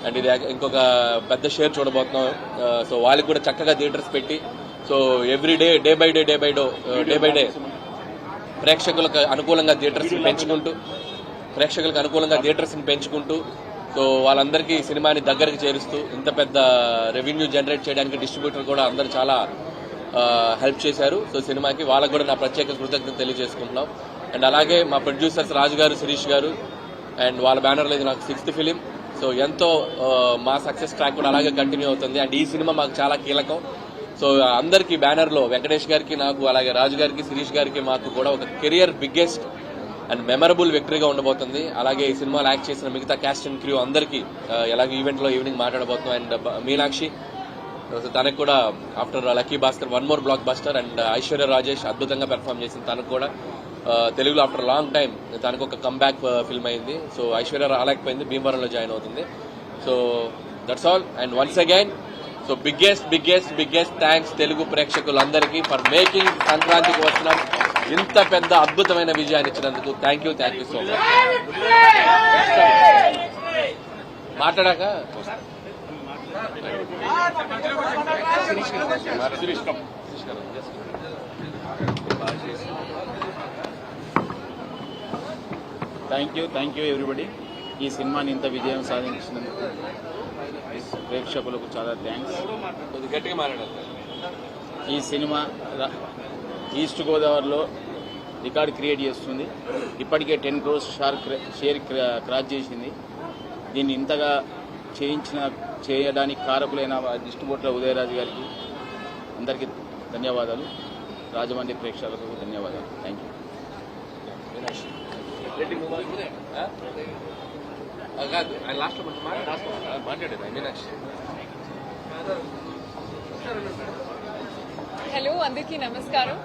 And ఇది ఇంకొక పెద్ద షేర్ చూడబోతున్నాం. సో వాళ్ళకి కూడా చక్కగా థియేటర్స్ పెట్టి so every day by day ప్రేక్షకులకు అనుకూలంగా థియేటర్స్ని పెంచుకుంటూ సో వాళ్ళందరికీ సినిమాని దగ్గరికి చేరుస్తూ ఇంత పెద్ద రెవెన్యూ జనరేట్ చేయడానికి డిస్ట్రిబ్యూటర్ కూడా అందరూ చాలా హెల్ప్ చేశారు. సో సినిమాకి వాళ్ళకు కూడా నా ప్రత్యేక కృతజ్ఞత తెలియజేసుకుంటున్నాం. అండ్ అలాగే మా ప్రొడ్యూసర్స్ రాజు గారు, శిరీష్ గారు అండ్ వాళ్ళ బ్యానర్లో ఇది నాకు 6th ఫిలిం. సో ఎంతో మా సక్సెస్ ట్రాక్ కూడా అలాగే కంటిన్యూ అవుతుంది. అండ్ ఈ సినిమా మాకు చాలా కీలకం. సో అందరికీ బ్యానర్లో వెంకటేష్ గారికి, నాకు, అలాగే రాజు గారికి, శిరీష్ గారికి మాకు కూడా ఒక కెరియర్ బిగ్గెస్ట్ అండ్ మెమరబుల్ విక్టరీగా ఉండబోతుంది. అలాగే ఈ సినిమాలో యాక్ట్ చేసిన మిగతా క్యాస్ట్ అండ్ క్రూ అందరికీ ఎలాగే ఈవెంట్లో ఈవినింగ్ మాట్లాడబోతున్నాం. అండ్ మీనాక్షి తనకు కూడా after lucky Bhaskar 1 more block buster. And Aishwarya Rajesh అద్భుతంగా పెర్ఫామ్ చేసింది. తనకు కూడా తెలుగులో ఆఫ్టర్ లాంగ్ టైం తనకు ఒక కమ్బ్యాక్ ఫిల్మ్ అయింది. సో ఐశ్వర్య రాలేకపోయింది, భీమవరంలో జాయిన్ అవుతుంది. So that's all. And once again so biggest thanks Telugu ప్రేక్షకులందరికీ ఫర్ మేకింగ్ సంక్రాంతికి వస్తున్నాం ఇంత పెద్ద అద్భుతమైన విజయాన్ని ఇచ్చినందుకు. Thank you so much. మాట్లాడాక థ్యాంక్ యూ ఎవ్రీబడి. ఈ సినిమాని ఇంత విజయం సాధించినందుకు ప్రేక్షకులకు చాలా థ్యాంక్స్. గట్టిగా మాట్లాడాలి. ఈ సినిమా ఈస్ట్ గోదావరిలో రికార్డ్ క్రియేట్ చేస్తుంది. ఇప్పటికే 10 crores షేర్ క్రాస్ చేసింది. దీన్ని ఇంతగా చేయడానికి కారకులైన డిస్ట్రిబ్యూటర్ ఉదయరాజు గారికి అందరికీ ధన్యవాదాలు. రాజమండ్రి ప్రేక్షకులకు ధన్యవాదాలు. Thank you. హలో, అందరికీ నమస్కారం.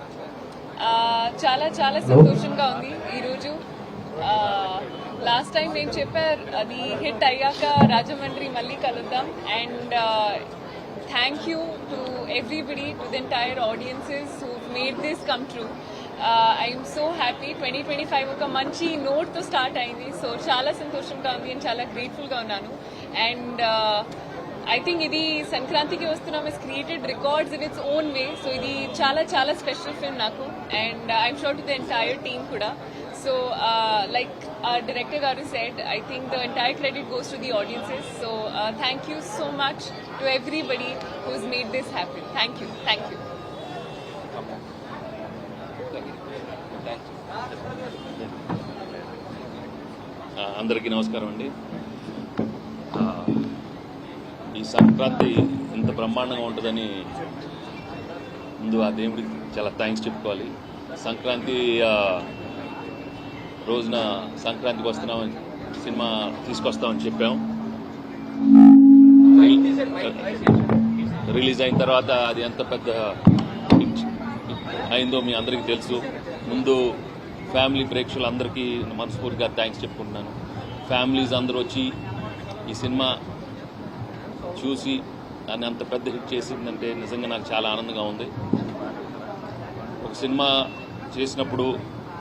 చాలా సంతోషంగా ఉంది ఈరోజు. లాస్ట్ టైం నేను చెప్పారు అది హిట్ అయ్యాక రాజమండ్రి మళ్ళీ కలుద్దాం. And thank you to everybody, to the entire audiences who made this come true. I'm so happy. 2025 ఒక మంచి నోట్తో స్టార్ట్ అయింది. సో చాలా సంతోషంగా ఉంది అండ్ చాలా గ్రేట్ఫుల్గా ఉన్నాను. అండ్ ఐ థింక్ ఇది సంక్రాంతికి వస్తున్నాం is created records in its own way. So ఇది చాలా స్పెషల్ ఫిల్మ్ నాకు. And I'm sure to the entire team కూడా. So like our director garu said, I think the entire credit goes to the audiences. So thank you so much to everybody who's made this happen. Thank you. అందరికీ నమస్కారం అండి. ఈ సంక్రాంతి ఇంత బ్రహ్మాండంగా ఉంటుందని ముందు ఆ దేవుడికి చాలా థ్యాంక్స్ చెప్పుకోవాలి. సంక్రాంతి రోజున సంక్రాంతికి వస్తున్నామని సినిమా తీసుకొస్తామని చెప్పాం. రిలీజ్ అయిన తర్వాత అది ఎంత పెద్ద అయిందో మీ అందరికీ తెలుసు. ముందు ఫ్యామిలీ ప్రేక్షకులందరికీ మనస్ఫూర్తిగా థ్యాంక్స్ చెప్పుకుంటున్నాను. ఫ్యామిలీస్ అందరూ వచ్చి ఈ సినిమా చూసి దాన్ని అంత పెద్ద హిట్ చేసిందంటే నిజంగా నాకు చాలా ఆనందంగా ఉంది. ఒక సినిమా చేసినప్పుడు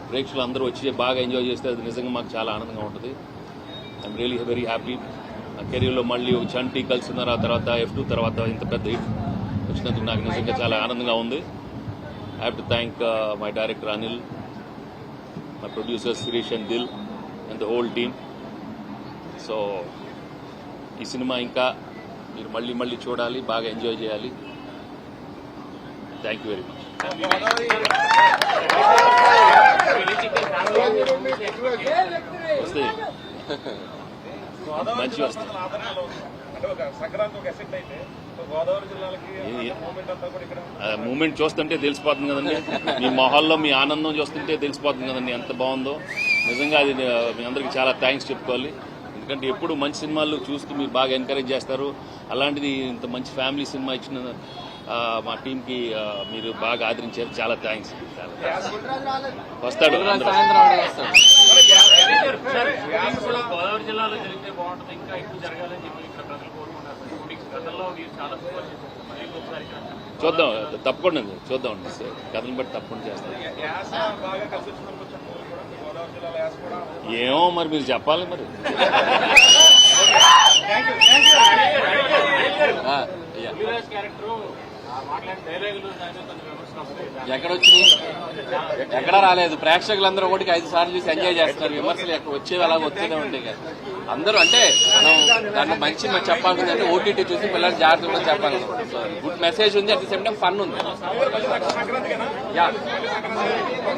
ప్రేక్షకులు అందరూ వచ్చి బాగా ఎంజాయ్ చేస్తే అది నిజంగా మాకు చాలా ఆనందంగా ఉంటుంది. I'm really very happy. నా కెరీర్లో మళ్ళీ ఒక చంటి కలిసిన తర్వాత F2 తర్వాత ఇంత పెద్ద హిట్ వచ్చినందుకు నాకు నిజంగా చాలా ఆనందంగా ఉంది. I have to thank my director Anil, my producers Shirish and Dil and the whole team. So ఈ సినిమా ఇంకా మీరు మళ్ళీ చూడాలి, బాగా ఎంజాయ్ చేయాలి. Thank you very much. వస్తాయి, మంచి వస్తాయి. మూమెంట్ చూస్తుంటే తెలిసిపోతుంది కదండి, మీ మొహాల్లో మీ ఆనందం చూస్తుంటే తెలిసిపోతుంది కదండి ఎంత బాగుందో. నిజంగా అది మీ అందరికీ చాలా థ్యాంక్స్ చెప్పుకోవాలి. ఎందుకంటే ఎప్పుడు మంచి సినిమాలు చూస్తూ మీరు బాగా ఎంకరేజ్ చేస్తారు. అలాంటిది ఇంత మంచి ఫ్యామిలీ సినిమా ఇచ్చిన మా టీంకి మీరు బాగా ఆదరించారు. చాలా థ్యాంక్స్. వస్తాడు గోదావరి జిల్లాలో జరిగితే బాగుంటుంది, ఇంకా ఎక్కువ జరగాలని చెప్పి ఇక్కడ ప్రజలు కోరుకుంటారు. గతంలో చాలా చూద్దాం, తప్పకుండా చూద్దాం కథను బట్టి తప్పకుండా చేస్తాం. ఏమో మరి మీరు చెప్పాలి మరి. ఇలాంటి డైలాగులు దాని కొంచెం విమర్శలు వస్తాయి. ఎక్కడొచ్చినాయి? ఎక్కడా రాలేదు. ప్రేక్షకులందరూ ఒకటికి 5 సార్లు చూసి ఎంజాయ్ చేస్తున్నారు. విమర్శలు వచ్చేవి అలా వస్తూనే ఉంటాయి కదా. అందరూ అంటే మనం దాన్ని మంచి చెప్పాల్సింది అంటే ఓటీటీ చూసి పిల్లలు జాగ్రత్తగా చెప్పాలి. గుడ్ మెసేజ్ ఉంది, at the same time fun ఉంది. Yeah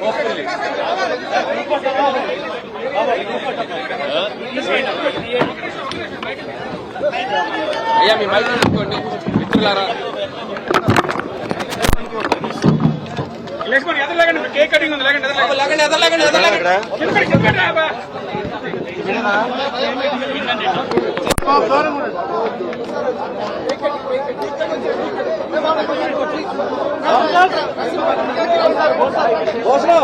hopefully. అయ్యా మీ మైక్ తీసుకోండి మిత్రులారా. కేక్ కటింగ్ ఉంది, లేకండి Oslo!